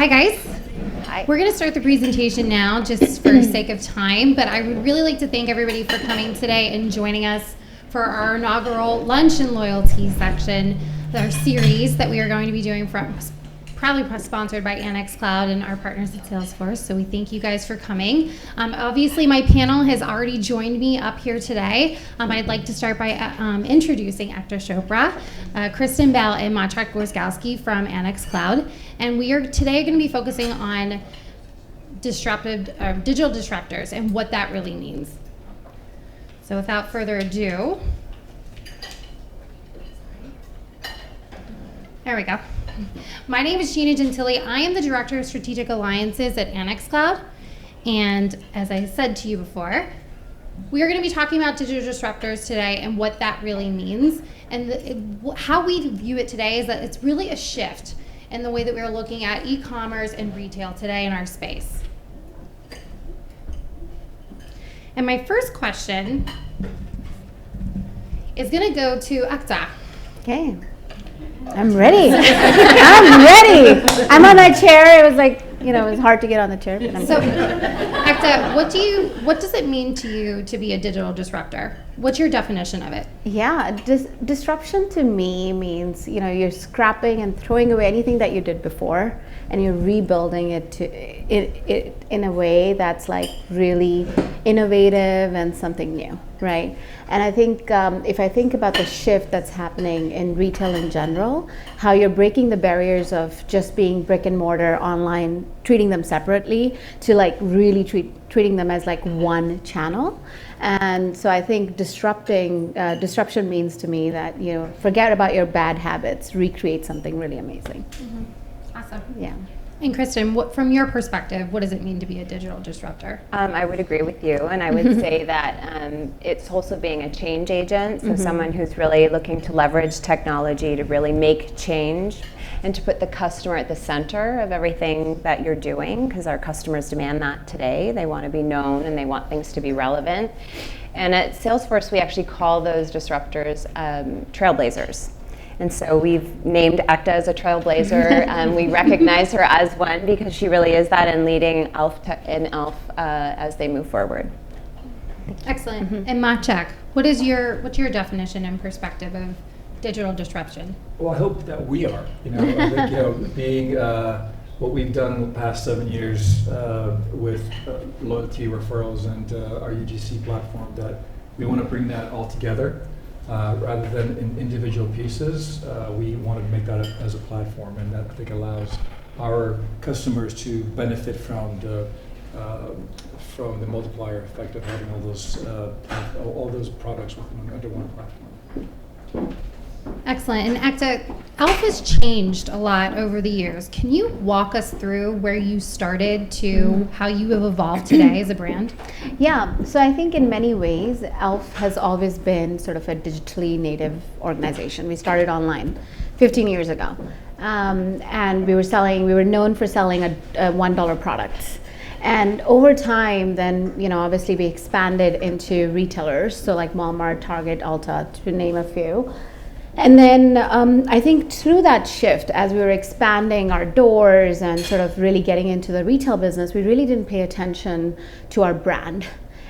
Hi guys. Hi. We're going to start the presentation now just for sake of time, but I would really like to thank everybody for coming today and joining us for our inaugural lunch and loyalty section, our series that we are going to be doing from proudly sponsored by Annex Cloud and our partners at Salesforce. So we thank you guys for coming. Obviously, my panel has already joined me up here today. I'd like to start by introducing Ekta Chopra, Kristin and Maciek Gorzkowski from Annex Cloud. And we are today going to be focusing on digital disruptors and what that really means. So without further ado, there we go. My name is Jeana Gentile. I am the Director of Strategic Alliances at Annex Cloud. And as I said to you before, we are going to be talking about digital disruptors today and what that really means. And how we view it today is that it's really a shift in the way that we are looking at e-commerce and retail today in our space. And my first question is going to go to Ekta. Okay. I'm ready. I'm ready. I'm on that chair. It was like, it was hard to get on the chair. But I'm so, Ekta, what does it mean to you to be a digital disruptor? What's your definition of it? Yeah, disruption to me means, you're scrapping and throwing away anything that you did before, and you're rebuilding it in a way that's like really innovative and something new, right? And I think if I think about the shift that's happening in retail in general, how you're breaking the barriers of just being brick and mortar, online, treating them separately, to like really treating them as like one channel. And so I think disruption means to me that, forget about your bad habits, recreate something really amazing. Mm-hmm. Awesome. Yeah. And Kristin, from your perspective, what does it mean to be a digital disruptor? I would agree with you, and I would say that it's also being a change agent, so someone who's really looking to leverage technology to really make change and to put the customer at the center of everything that you're doing, because our customers demand that today. They want to be known and they want things to be relevant. And at Salesforce, we actually call those disruptors trailblazers. And so we've named Ekta as a trailblazer. We recognize her as one because she really is that in leading E.L.F as they move forward. Excellent. And Maciek, what's your definition and perspective of digital disruption? Well, I hope that we are. I think being what we've done in the past 7 years with loyalty referrals and our UGC platform, that we want to bring that all together. Rather than in individual pieces, we want to make that as a platform, and that I think allows our customers to benefit from the multiplier effect of having all those products under one platform. Excellent. And Ekta, E.L.F has changed a lot over the years. Can you walk us through where you started to how you have evolved today as a brand? Yeah, so I think in many ways, E.L.F has always been sort of a digitally native organization. We started online 15 years ago, and we were known for selling a $1 product. And over time, then, obviously we expanded into retailers, so like Walmart, Target, Ulta, to name a few. And then I think through that shift, as we were expanding our doors and sort of really getting into the retail business, we really didn't pay attention to our brand.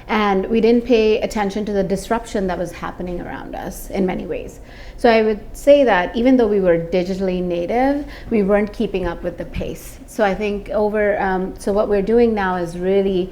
And we didn't pay attention to the disruption that was happening around us in many ways. So I would say that even though we were digitally native, we weren't keeping up with the pace. So I think so what we're doing now is really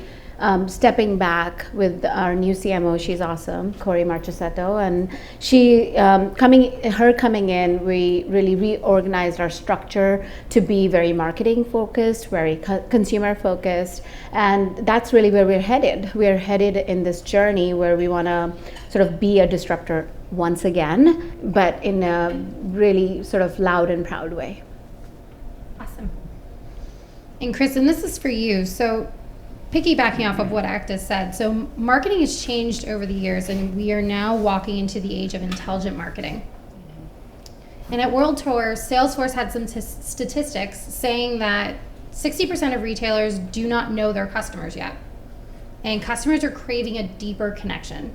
stepping back with our new CMO. She's awesome, Corey Marchesetto, and she coming in, we really reorganized our structure to be very marketing focused, very consumer focused, and that's really where we're headed. We're headed in this journey where we want to sort of be a disruptor once again, but in a really sort of loud and proud way. Awesome. And Kristin, this is for you. So piggybacking off of what Ekta said, so marketing has changed over the years, and we are now walking into the age of intelligent marketing. And at World Tour, Salesforce had some statistics saying that 60% of retailers do not know their customers yet, and customers are craving a deeper connection.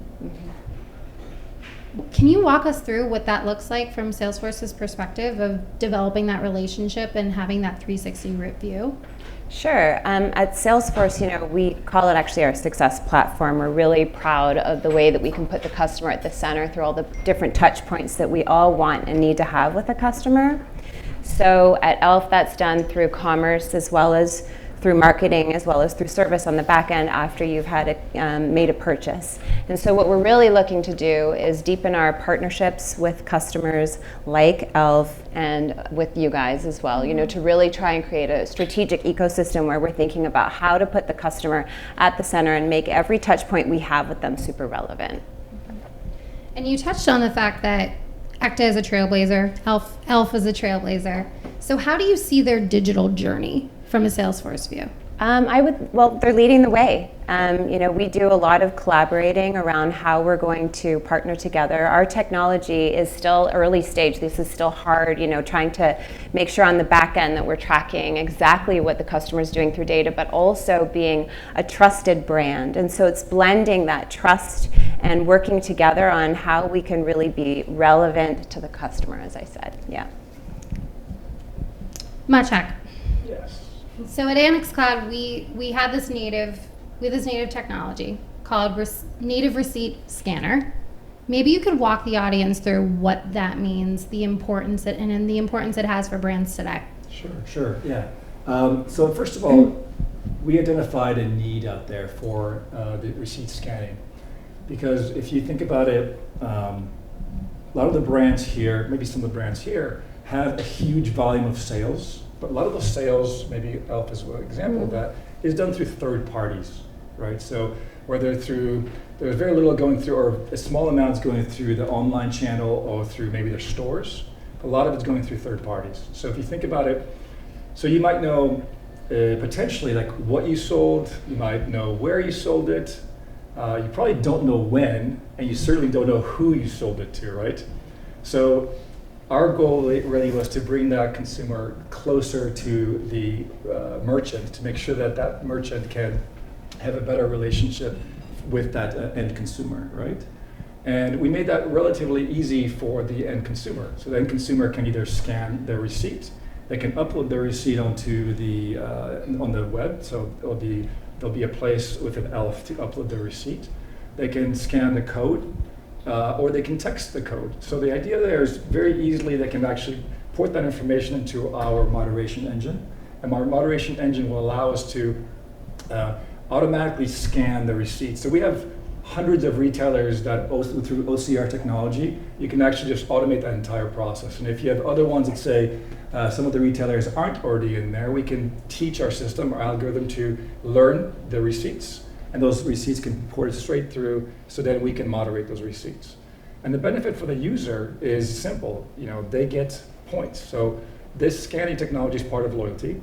Can you walk us through what that looks like from Salesforce's perspective of developing that relationship and having that 360 view? Sure. At Salesforce, we call it actually our success platform. We're really proud of the way that we can put the customer at the center through all the different touch points that we all want and need to have with a customer. So at E.L.F, that's done through commerce as well as through marketing as well as through service on the back end after you've had made a purchase. And so what we're really looking to do is deepen our partnerships with customers like E.L.F and with you guys as well, to really try and create a strategic ecosystem where we're thinking about how to put the customer at the center and make every touch point we have with them super relevant. And you touched on the fact that Ekta is a trailblazer, E.L.F is a trailblazer. So how do you see their digital journey from a Salesforce view? They're leading the way. We do a lot of collaborating around how we're going to partner together. Our technology is still early stage. This is still hard, trying to make sure on the back end that we're tracking exactly what the customer is doing through data, but also being a trusted brand. And so it's blending that trust and working together on how we can really be relevant to the customer, as I said. Yeah. Maciek. Yes. So at Annex Cloud, we had this native technology called Native Receipt Scanner. Maybe you could walk the audience through what that means, the importance it has for brands today. Sure, yeah. So first of all, we identified a need out there for the receipt scanning, because if you think about it, a lot of the brands here, maybe some of the brands here, have a huge volume of sales. But a lot of those sales, maybe E.L.F is an example of that, is done through third parties, right? So whether there's very little going through, or a small amount is going through the online channel or through maybe their stores. A lot of it's going through third parties. So if you think about it, so you might know potentially like what you sold, you might know where you sold it, you probably don't know when, and you certainly don't know who you sold it to, right? So our goal really was to bring that consumer closer to the merchant, to make sure that that merchant can have a better relationship with that end consumer, right? And we made that relatively easy for the end consumer. So the end consumer can either scan their receipt, they can upload their receipt onto the on the web. So there'll be a place within E.L.F to upload their receipt. They can scan the code. Or they can text the code. So the idea there is very easily they can actually put that information into our moderation engine. And our moderation engine will allow us to automatically scan the receipts. So we have hundreds of retailers that through OCR technology, you can actually just automate that entire process. And if you have other ones that say some of the retailers aren't already in there, we can teach our system, our algorithm to learn the receipts. And those receipts can port straight through, so that we can moderate those receipts. And the benefit for the user is simple. They get points. So this scanning technology is part of loyalty.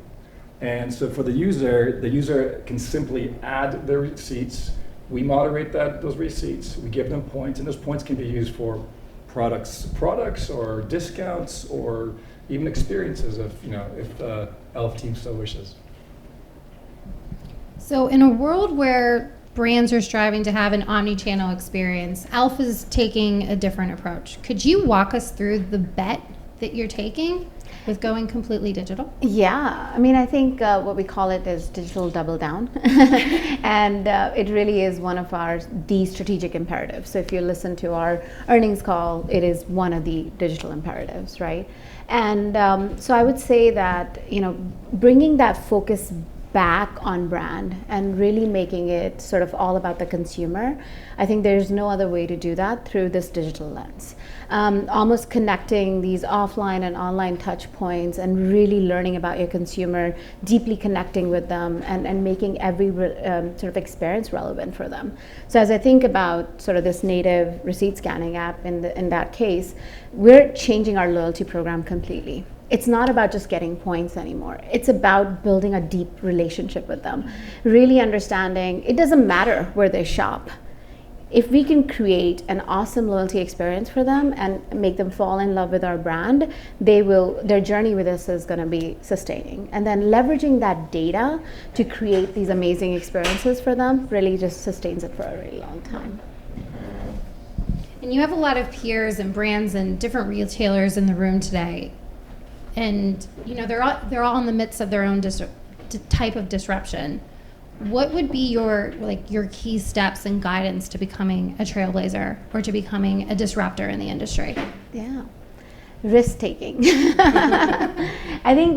And so for the user can simply add their receipts. We moderate those receipts. We give them points, and those points can be used for products or discounts or even experiences if E.L.F team so wishes. So in a world where brands are striving to have an omni-channel experience, E.L.F is taking a different approach. Could you walk us through the bet that you're taking with going completely digital? Yeah, I think what we call it is digital double down. And it really is one of the strategic imperatives. So if you listen to our earnings call, it is one of the digital imperatives, right? And so I would say that, bringing that focus back on brand and really making it sort of all about the consumer, I think there's no other way to do that through this digital lens. Almost connecting these offline and online touch points and really learning about your consumer, deeply connecting with them and making every sort of experience relevant for them. So as I think about sort of this native receipt scanning app in that case, we're changing our loyalty program completely. It's not about just getting points anymore. It's about building a deep relationship with them, really understanding it doesn't matter where they shop. If we can create an awesome loyalty experience for them and make them fall in love with our brand, their journey with us is going to be sustaining. And then leveraging that data to create these amazing experiences for them really just sustains it for a really long time. And you have a lot of peers and brands and different retailers in the room today, and they're all in the midst of their own type of disruption. What would be your key steps and guidance to becoming a trailblazer or to becoming a disruptor in the industry? Yeah. Risk taking. I think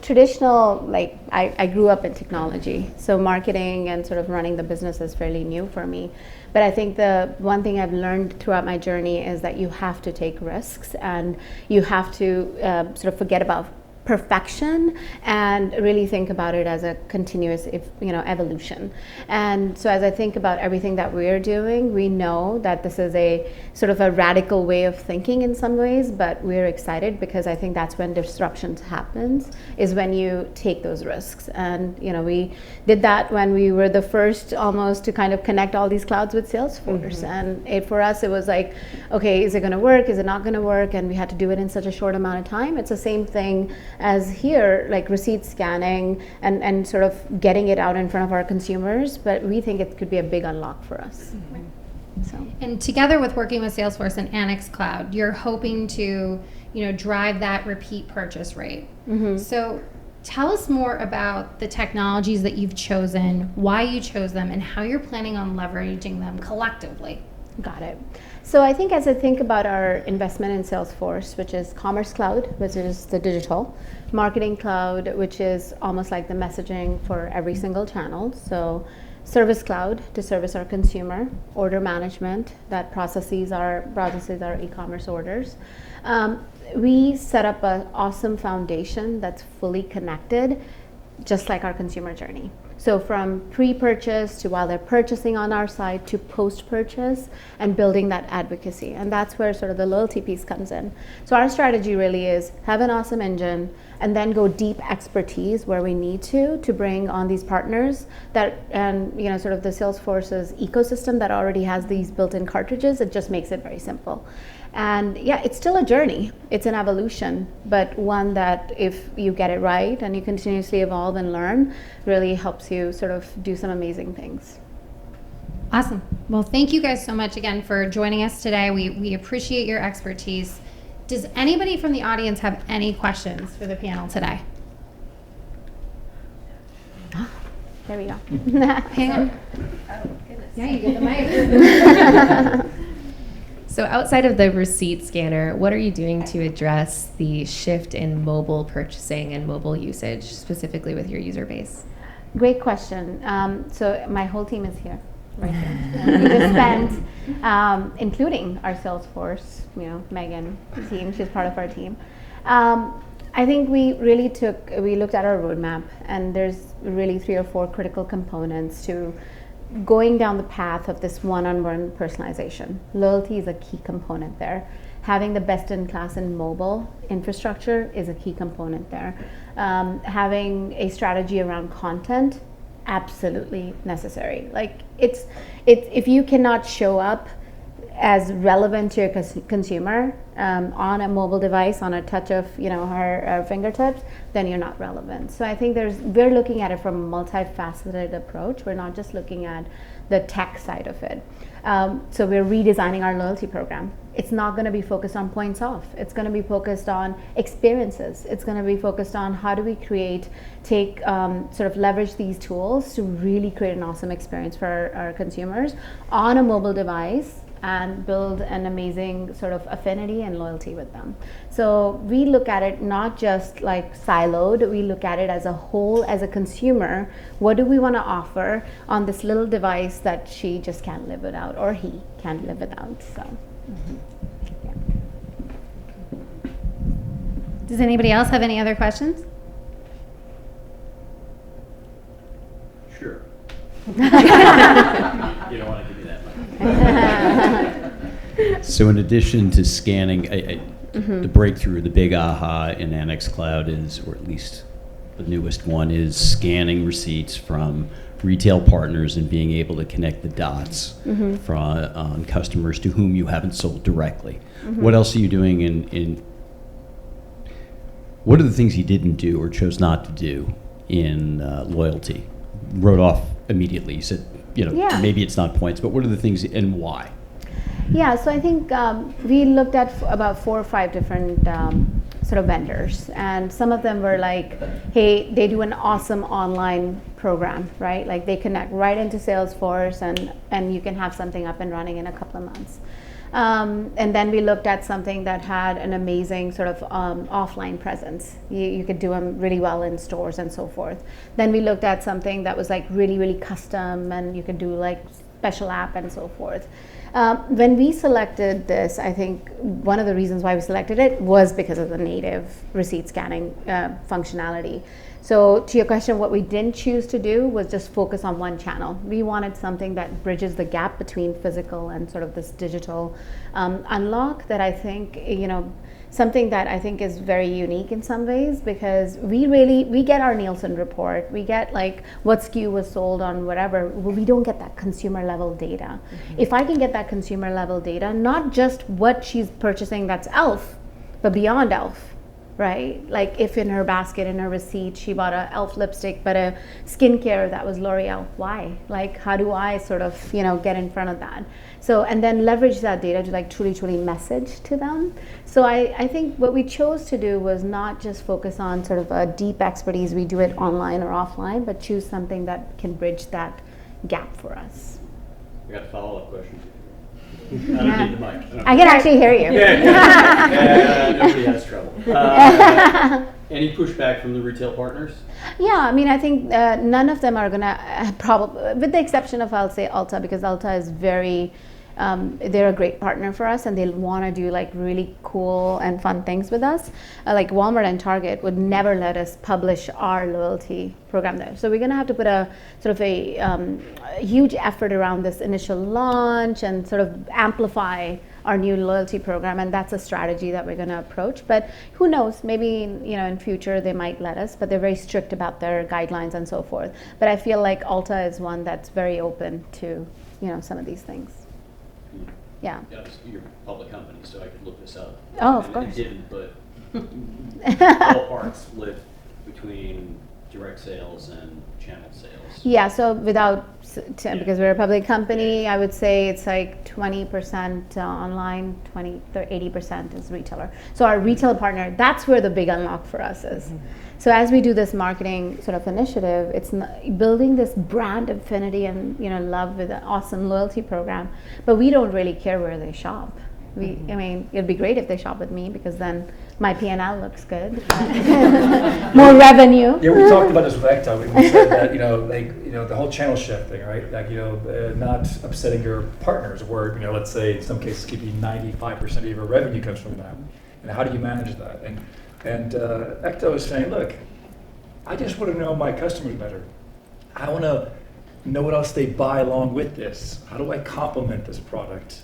traditional, I grew up in technology, so marketing and sort of running the business is fairly new for me. But I think the one thing I've learned throughout my journey is that you have to take risks and you have to sort of forget about perfection and really think about it as a continuous evolution. And so as I think about everything that we're doing, we know that this is a sort of a radical way of thinking in some ways, but we're excited because I think that's when disruption happens, is when you take those risks. And we did that when we were the first almost to kind of connect all these clouds with Salesforce. And for us it was like, okay, is it going to work, is it not going to work? And we had to do it in such a short amount of time. It's the same thing as here, like receipt scanning and sort of getting it out in front of our consumers, but we think it could be a big unlock for us. So. And together with working with Salesforce and Annex Cloud, you're hoping to drive that repeat purchase rate. So tell us more about the technologies that you've chosen, why you chose them, and how you're planning on leveraging them collectively. Got it. So I think as I think about our investment in Salesforce, which is Commerce Cloud, which is the digital, Marketing Cloud, which is almost like the messaging for every single channel. So Service Cloud to service our consumer, order management that processes our e-commerce orders. We set up an awesome foundation that's fully connected, just like our consumer journey. So from pre-purchase to while they're purchasing on our side to post-purchase and building that advocacy. And that's where sort of the loyalty piece comes in. So our strategy really is have an awesome engine and then go deep expertise where we need to bring on these partners and sort of the Salesforce's ecosystem that already has these built-in cartridges. It just makes it very simple. And yeah, it's still a journey. It's an evolution, but one that if you get it right and you continuously evolve and learn, really helps you sort of do some amazing things. Awesome. Well, thank you guys so much again for joining us today. We appreciate your expertise. Does anybody from the audience have any questions for the panel today? There we go. Hang on. Oh, goodness. Yeah, you get the mic. So outside of the receipt scanner, what are you doing to address the shift in mobile purchasing and mobile usage, specifically with your user base? Great question. So my whole team is here, right there. We just spent, including our Salesforce, Megan team, she's part of our team. I think we looked at our roadmap, and there's really 3 or 4 critical components to going down the path of this one-on-one personalization. Loyalty is a key component there. Having the best-in-class in mobile infrastructure is a key component there. Having a strategy around content, absolutely necessary. Like if you cannot show up as relevant to your consumer on a mobile device, on a touch of her fingertips, then you're not relevant. So I think we're looking at it from a multifaceted approach. We're not just looking at the tech side of it. So we're redesigning our loyalty program. It's not going to be focused on points off. It's going to be focused on experiences. It's going to be focused on how do we sort of leverage these tools to really create an awesome experience for our consumers on a mobile device and build an amazing sort of affinity and loyalty with them. So we look at it not just like siloed, we look at it as a whole, as a consumer. What do we want to offer on this little device that she just can't live without, or he can't live without? So, yeah. Does anybody else have any other questions? Sure. You don't want to give me that much. So in addition to scanning, the breakthrough, the big aha in Annex Cloud is, or at least the newest one, is scanning receipts from retail partners and being able to connect the dots from customers to whom you haven't sold directly. What else are you doing what are the things you didn't do or chose not to do in loyalty? Wrote off immediately. You said, maybe it's not points, but what are the things and why? Yeah, so I think we looked at about 4 or 5 different sort of vendors, and some of them were like, hey, they do an awesome online program, right? Like they connect right into Salesforce, and you can have something up and running in a couple of months. And then we looked at something that had an amazing sort of offline presence. You could do them really well in stores and so forth. Then we looked at something that was like really, really custom, and you could do like special app and so forth. When we selected this, I think one of the reasons why we selected it was because of the native receipt scanning functionality. So to your question, what we didn't choose to do was just focus on one channel. We wanted something that bridges the gap between physical and sort of this digital unlock that I think, something that I think is very unique in some ways, because we get our Nielsen report, we get like what SKU was sold on whatever, we don't get that consumer level data. If I can get that consumer level data, not just what she's purchasing that's E.L.F, but beyond E.L.F, right? Like if in her basket, in her receipt, she bought a E.L.F lipstick, but a skincare that was L'Oreal. Why? Like, how do I sort of, get in front of that? So, and then leverage that data to like truly message to them. So I think what we chose to do was not just focus on sort of a deep expertise, we do it online or offline, but choose something that can bridge that gap for us. I got a follow-up question. I don't need the mic. I can actually hear you. Nobody has trouble. Any pushback from the retail partners? Yeah, I mean, I think none of them are gonna probably, with the exception of, I'll say, Ulta, because Ulta is very, they're a great partner for us, and they want to do like really cool and fun things with us. Like Walmart and Target would never let us publish our loyalty program there. So we're gonna have to put a sort of a huge effort around this initial launch and sort of amplify our new loyalty program, and that's a strategy that we're going to approach. But who knows, maybe in future they might let us, but they're very strict about their guidelines and so forth. But I feel like Ulta is one that's very open to some of these things. Yeah. Yeah, you're a public company, so I could look this up. Oh, of course. I didn't, but ballpark split between direct sales and channel sales. Yeah, so because we're a public company, I would say it's like 20% online, 80% is retailer. So our retail partner, that's where the big unlock for us is. So as we do this marketing sort of initiative, it's building this brand affinity and love with an awesome loyalty program, but we don't really care where they shop. I mean, it'd be great if they shop with me, because then my P&L looks good. More revenue. Yeah, we talked about this with Ekta. We said that, the whole channel shift thing, right? Like, not upsetting your partners, where, let's say in some cases could be 95% of your revenue comes from them. And how do you manage that? And Ekta was saying, look, I just want to know my customers better. I want to know what else they buy along with this. How do I complement this product?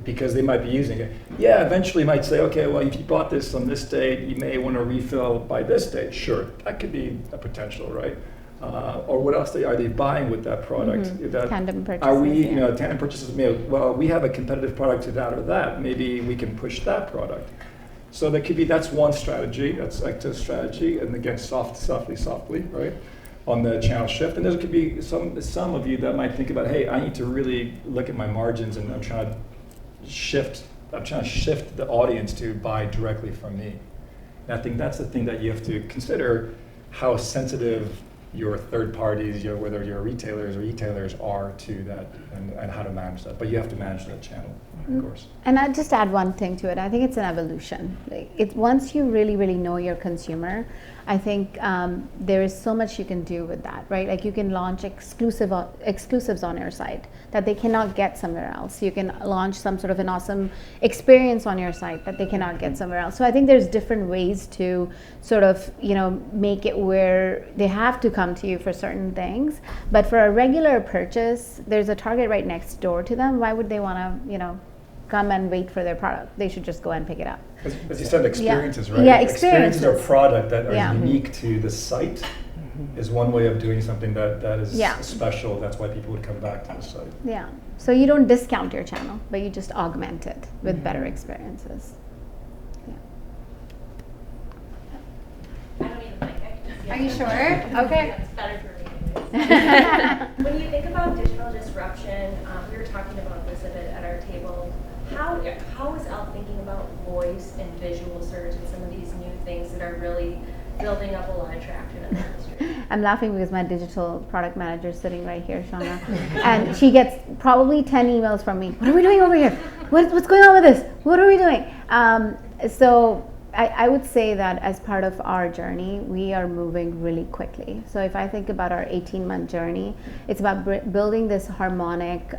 Because they might be using it. Yeah, eventually you might say, okay, well, if you bought this on this date, you may want to refill by this date. Sure, that could be a potential, right? Or what else are they buying with that product? Tandem purchases. Are we, tandem purchases? Well, we have a competitive product to that or that. Maybe we can push that product. So that's one strategy. That's Ekta's strategy, and again, softly, right? On the channel shift. And there could be some of you that might think about, hey, I need to really look at my margins, and I'm trying to shift the audience to buy directly from me. And I think that's the thing that you have to consider, how sensitive your third parties, whether you're retailers or e-tailers, are to that, and how to manage that. But you have to manage that channel, of course. And I'll just add one thing to it. I think it's an evolution. Once you really, really know your consumer, I think there is so much you can do with that, right? Like you can launch exclusives on your site that they cannot get somewhere else. You can launch some sort of an awesome experience on your site that they cannot get somewhere else. So I think there's different ways to sort of, make it where they have to come to you for certain things. But for a regular purchase, there's a Target right next door to them. Why would they want to, come and wait for their product? They should just go and pick it up. As you said, experiences, right? Yeah, experiences are product that are unique to the site. Is one way of doing something that is special. That's why people would come back to the site. Yeah. So you don't discount your channel, but you just augment it with better experiences. I don't need a mic. I can just Are you sure? Okay. That's better for me. When you think about digital disruption, we were talking about this a bit building up a lot of traction in the industry. I'm laughing because my digital product manager is sitting right here, Jeana, and she gets probably 10 emails from me. What are we doing over here? What's going on with this? What are we doing? So I would say that as part of our journey, we are moving really quickly. So if I think about our 18-month journey, it's about building this harmonic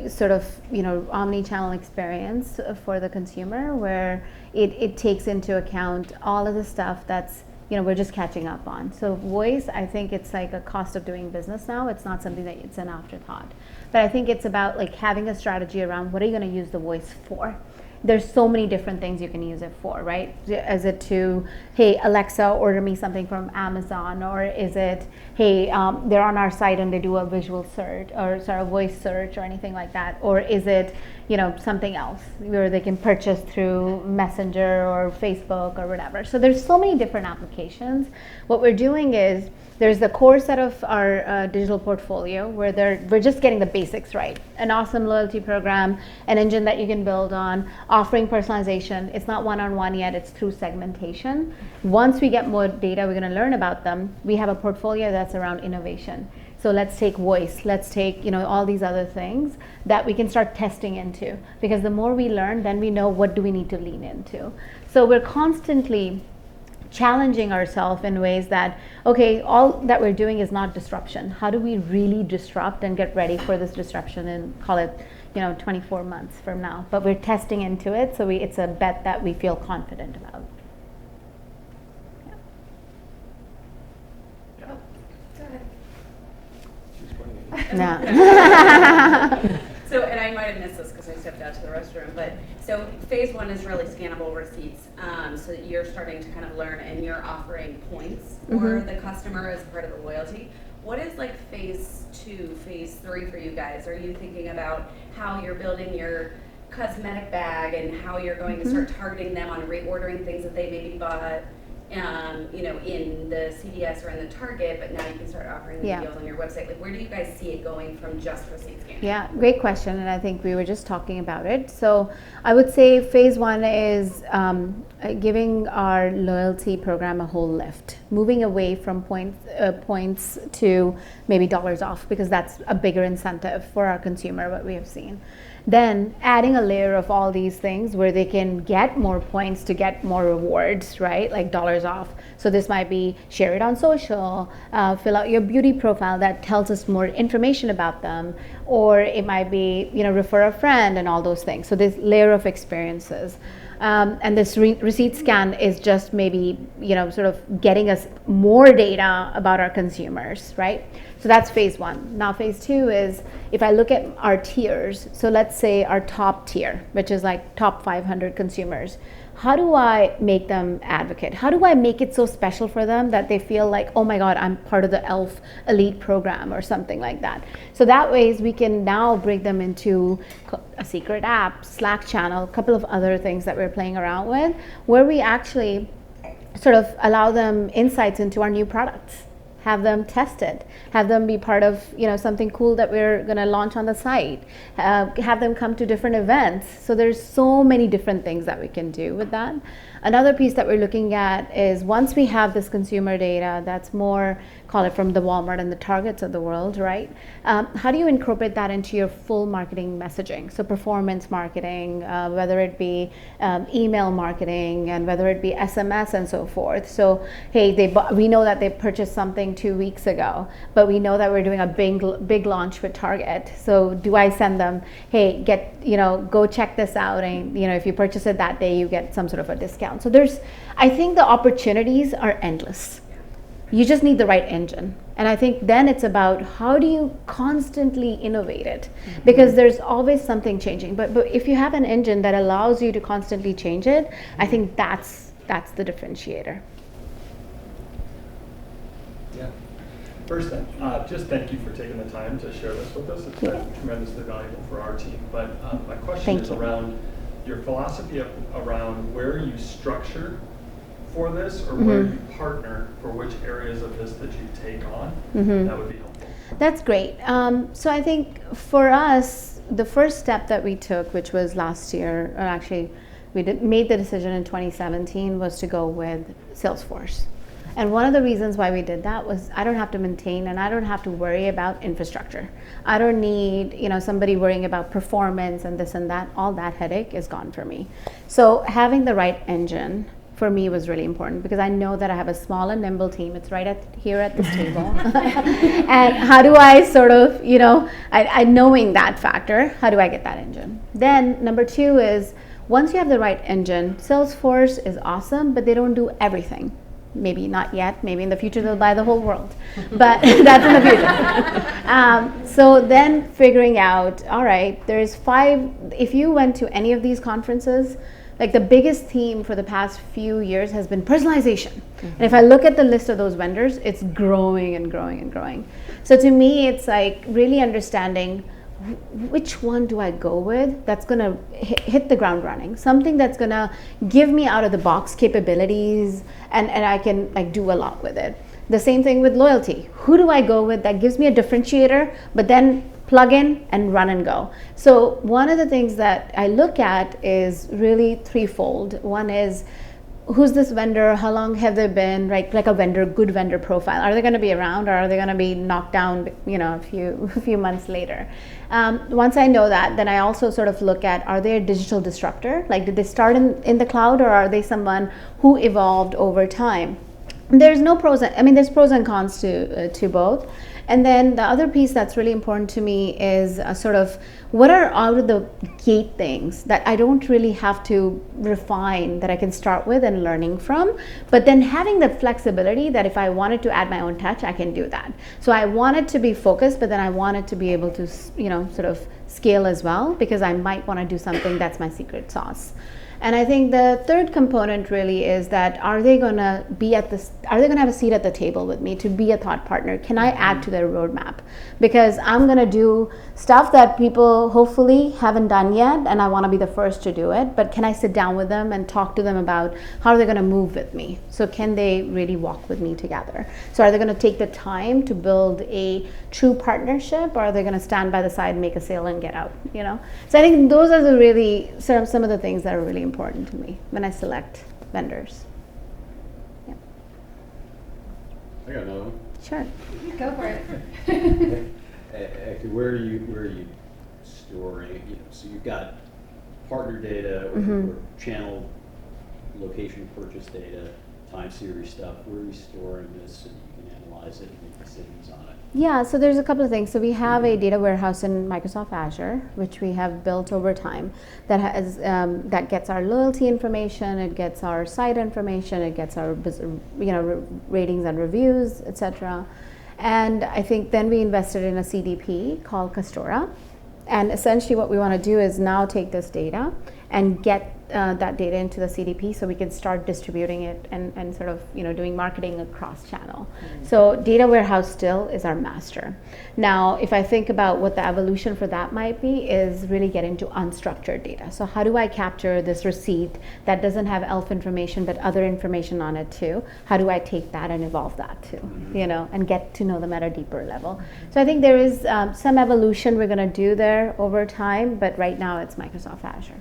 sort of, omni-channel experience for the consumer, where it takes into account all of the stuff that's, we're just catching up on. So voice, I think it's like a cost of doing business now. It's not something that it's an afterthought. But I think it's about like having a strategy around what are you going to use the voice for? There's so many different things you can use it for, right? Is it to, hey, Alexa, order me something from Amazon? Or is it, hey, they're on our site and they do a visual search or a voice search or anything like that? Or is it, something else where they can purchase through Messenger or Facebook or whatever? So there's so many different applications. What we're doing is there's the core set of our digital portfolio where we're just getting the basics right. An awesome loyalty program, an engine that you can build on, offering personalization. It's not one-on-one yet, it's through segmentation. Once we get more data, we're gonna learn about them. We have a portfolio that's around innovation. So let's take voice, let's take all these other things that we can start testing into. Because the more we learn, then we know what do we need to lean into. So we're constantly challenging ourselves in ways that, okay, all that we're doing is not disruption. How do we really disrupt and get ready for this disruption in, call it, 24 months from now? But we're testing into it, so it's a bet that we feel confident about. Oh, go ahead. No. So, and I might have missed this because I stepped out to the restroom, but so phase one is really scannable receipts, so that you're starting to kind of learn and you're offering points for the customer as part of the loyalty. What is like phase two, phase three for you guys? Are you thinking about how you're building your cosmetic bag and how you're going to start targeting them on reordering things that they maybe bought in the CVS or in the Target, but now you can start offering the deals on your website? Like, where do you guys see it going from just receipt scanning? Yeah, great question, and I think we were just talking about it. So I would say phase one is giving our loyalty program a whole lift, moving away from points to maybe dollars off, because that's a bigger incentive for our consumer, what we have seen. Then adding a layer of all these things where they can get more points to get more rewards, right? Like dollars off. So this might be share it on social, fill out your beauty profile that tells us more information about them, or it might be, refer a friend and all those things. So this layer of experiences. And this receipt scan is just maybe, sort of getting us more data about our consumers, right? So that's phase one. Now phase two is, if I look at our tiers, so let's say our top tier, which is like top 500 consumers, how do I make them advocate? How do I make it so special for them that they feel like, oh my God, I'm part of the E.L.F. elite program or something like that? So that ways we can now bring them into a secret app, Slack channel, a couple of other things that we're playing around with, where we actually sort of allow them insights into our new products. Have them test it, have them be part of something cool that we're going to launch on the site, have them come to different events. So there's so many different things that we can do with that. Another piece that we're looking at is, once we have this consumer data that's more, call it from the Walmart and the Targets of the world, right? How do you incorporate that into your full marketing messaging? So performance marketing, whether it be email marketing, and whether it be SMS and so forth. So hey, we know that they purchased something 2 weeks ago, but we know that we're doing a big launch with Target. So do I send them, hey, go check this out, and if you purchase it that day, you get some sort of a discount. So I think the opportunities are endless. You just need the right engine. And I think then it's about how do you constantly innovate it? Because there's always something changing. But if you have an engine that allows you to constantly change it, I think that's the differentiator. Yeah. First, just thank you for taking the time to share this with us. It's been tremendously valuable for our team. But my question is around your philosophy around where you structure for this, or where you partner for which areas of this that you take on. That would be helpful. That's great. So I think for us, the first step that we took, which was last year, or actually made the decision in 2017, was to go with Salesforce. And one of the reasons why we did that was I don't have to maintain and I don't have to worry about infrastructure. I don't need, somebody worrying about performance and this and that. All that headache is gone for me. So having the right engine for me was really important, because I know that I have a small and nimble team. It's right here at this table. And how do I sort of, I knowing that factor, how do I get that engine? Then number 2 is, once you have the right engine, Salesforce is awesome, but they don't do everything. Maybe not yet. Maybe in the future they'll buy the whole world. But that's in the future. So then figuring out, all right, there's 5, if you went to any of these conferences, like the biggest theme for the past few years has been personalization. And if I look at the list of those vendors, it's growing and growing and growing. So to me, it's like really understanding which one do I go with that's going to hit the ground running, something that's going to give me out of the box capabilities, and I can like do a lot with it. The same thing with loyalty. Who do I go with that gives me a differentiator, but then plug in and run and go? So one of the things that I look at is really threefold. One is, who's this vendor? How long have they been? Like a good vendor profile. Are they going to be around, or are they going to be knocked down, a few months later? Once I know that, then I also sort of look at, are they a digital disruptor? Like, did they start in the cloud, or are they someone who evolved over time? There's pros and cons to both. And then the other piece that's really important to me is sort of, what are out of the gate things that I don't really have to refine, that I can start with and learning from, but then having the flexibility that if I wanted to add my own touch, I can do that. So I want it to be focused, but then I want it to be able to, sort of scale as well, because I might want to do something that's my secret sauce. And I think the third component really is that, are they going to have a seat at the table with me to be a thought partner? Can I add to their roadmap? Because I'm going to do stuff that people hopefully haven't done yet, and I want to be the first to do it. But can I sit down with them and talk to them about how they're going to move with me? So can they really walk with me together? So are they going to take the time to build a true partnership, or are they going to stand by the side, make a sale, and get out? So I think those are the really sort of some of the things that are really important to me when I select vendors. Yeah. I got another one. Sure. Go for it. Where are you storing? So you've got partner data or channel location purchase data, time series stuff. Where are you storing this, and you can analyze it and make decisions on it? Yeah, so there's a couple of things. So we have a data warehouse in Microsoft Azure, which we have built over time, that has that gets our loyalty information, it gets our site information, it gets our ratings and reviews, etc. And I think then we invested in a CDP called Castora, and essentially what we want to do is now take this data and get that data into the CDP, so we can start distributing it and sort of doing marketing across channel. So data warehouse still is our master. Now, if I think about what the evolution for that might be, is really get into unstructured data. So how do I capture this receipt that doesn't have E.L.F information but other information on it too? How do I take that and evolve that too? And get to know them at a deeper level. So I think there is some evolution we're going to do there over time, but right now it's Microsoft Azure.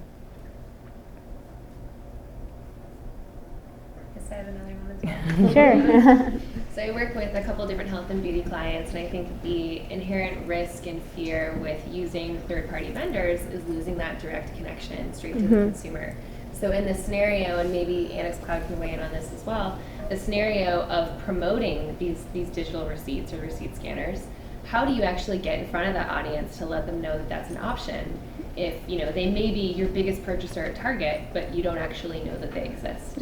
I have another one as well. Sure. So I work with a couple different health and beauty clients, and I think the inherent risk and fear with using third-party vendors is losing that direct connection straight to the consumer. So in this scenario, and maybe Annex Cloud can weigh in on this as well, the scenario of promoting these digital receipts or receipt scanners, how do you actually get in front of that audience to let them know that that's an option? If they may be your biggest purchaser at Target, but you don't actually know that they exist.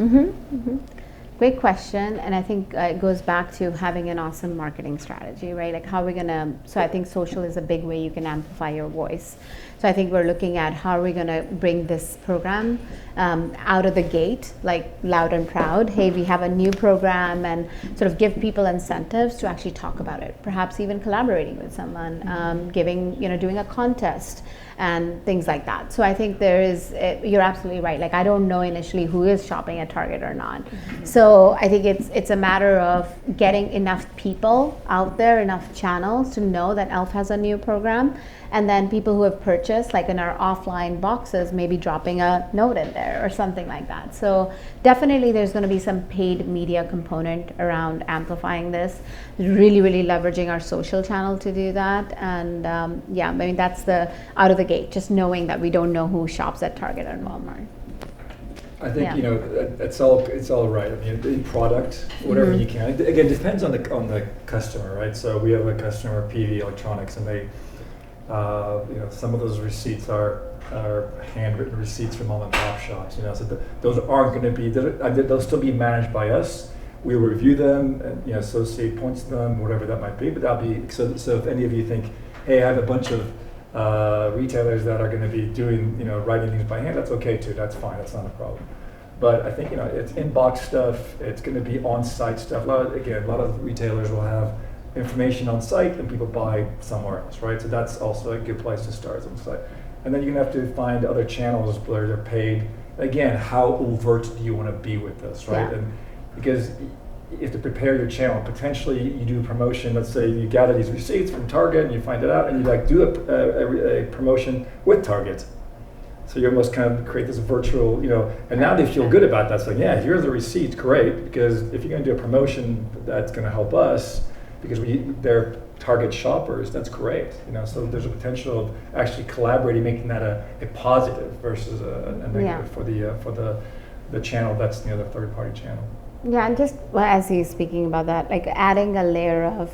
Great question, and I think it goes back to having an awesome marketing strategy, right? Like, how are we gonna? So I think social is a big way you can amplify your voice. So I think we're looking at how are we gonna bring this program out of the gate, like loud and proud. Hey, we have a new program, and sort of give people incentives to actually talk about it. Perhaps even collaborating with someone, doing a contest and things like that. So I think you're absolutely right. Like, I don't know initially who is shopping at Target or not. So So I think it's a matter of getting enough people out there, enough channels to know that E.L.F has a new program, and then people who have purchased, like in our offline boxes, maybe dropping a note in there or something like that. So definitely there's going to be some paid media component around amplifying this, really leveraging our social channel to do that. And yeah, I mean, that's the out of the gate, just knowing that we don't know who shops at Target and Walmart. I think Yeah. it's all right. I mean, in product, whatever you can. Again, it depends on the customer, right? So we have a customer, PV Electronics, and they, some of those receipts are handwritten receipts from mom and pop shops. So those aren't going to be. They'll still be managed by us. We'll review them and associate points to them, whatever that might be. But that'll be so. If any of you think, hey, I have a bunch of retailers that are going to be doing, writing things by hand, that's okay too. That's fine. That's not a problem. But I think, it's inbox stuff. It's going to be on-site stuff. A lot of retailers will have information on site and people buy somewhere else, right? So that's also a good place to start on site. And then you're going to have to find other channels where they're paid. Again, how overt do you want to be with this, right? Yeah. And because you have to prepare your channel. Potentially, you do a promotion. Let's say you gather these receipts from Target and you find it out, and you do a promotion with Target. So you almost kind of create this virtual, and now they feel good about that. So yeah, here's the receipts, great. Because if you're going to do a promotion that's going to help us, because they're Target shoppers, that's great. So there's a potential of actually collaborating, making that a positive versus a negative for the channel that's the third-party channel. Yeah, and just as he's speaking about that, like adding a layer of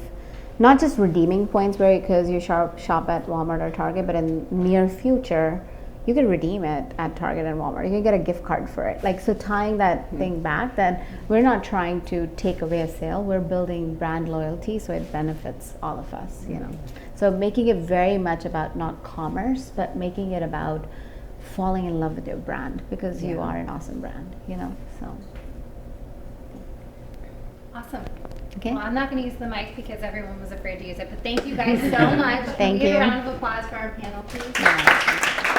not just redeeming points because you shop at Walmart or Target, but in near future, you can redeem it at Target and Walmart. You can get a gift card for it. So tying that thing back, that we're not trying to take away a sale, we're building brand loyalty so it benefits all of us, So making it very much about not commerce, but making it about falling in love with your brand because you are an awesome brand, so. Awesome. Okay. Well, I'm not going to use the mic because everyone was afraid to use it, but thank you guys so much. Thank Give you. a round of applause for our panel, please. Yeah.